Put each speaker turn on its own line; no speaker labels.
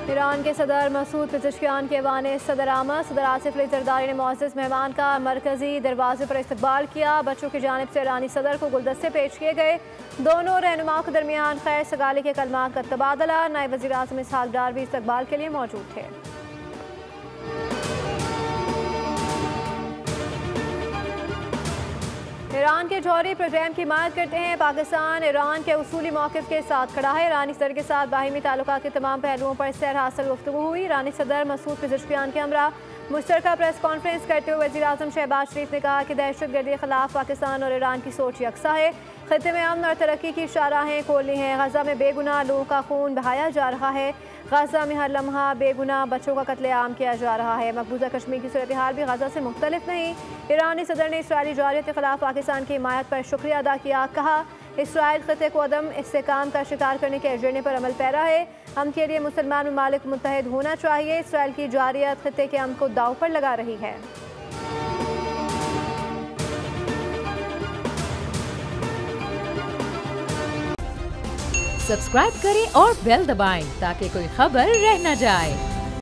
Iran के सदर Masood Pezeshkian के ऐवान सदर आमद सदर आसिफ अली जरदारी ने मुअज़्ज़ज़ मेहमान का मरकजी दरवाजे पर इस्तकबाल किया। बच्चों की जानिब से ईरानी सदर को गुलदस्ते पेश किए गए। दोनों रहनुमाओं के दरमियान खैर सगाली के कलमात का तबादला। नायब वज़ीर आज़म इसहाक डार भी इस्तकबाल के लिए मौजूद थे। ईरान के जौहरी प्रोग्राम की हिमायत करते हैं। पाकिस्तान ईरान के उसूली मौक़िफ़ के साथ खड़ा है। ईरानी सदर के साथ बाहिमी ताल्लुकात के तमाम पहलुओं पर सैर हासिल गुफ्तगू हुई। ईरानी सदर मसूद पेज़ेश्कियान के हमरा मुश्तरका प्रेस कॉन्फ्रेंस करते हुए वज़ीर आज़म शहबाज शरीफ ने कहा कि दहशतगर्दी के खिलाफ पाकिस्तान और ईरान की सोच यकसा है। खित्ते में अमन और तरक्की की शाहराहें खोली हैं। गज़ा में बेगुनाह लोगों का खून बहाया जा रहा है। गज़ा में हर लम्हा बेगुनाह बच्चों का कत्लेआम किया जा रहा है। मकबूजा कश्मीर की सूरत हाल भी गज़ा से मुख्तलिफ नहीं। ईरानी सदर ने इसराइली जौहरियत के खिलाफ पाकिस्तान की हिमायत पर शुक्रिया अदा किया। कहा इसराइल खित्ते को अदम इस्तेहकाम का शिकार करने के एजेंडे पर अमल पैरा है। अमन के लिए मुसलमान ममालिक मुत्तहिद होना चाहिए। इसराइल की जारियत खित्ते के अमन को दांव पर लगा रही है।
सब्सक्राइब करें और बेल दबाएं ताकि कोई खबर रह न जाए।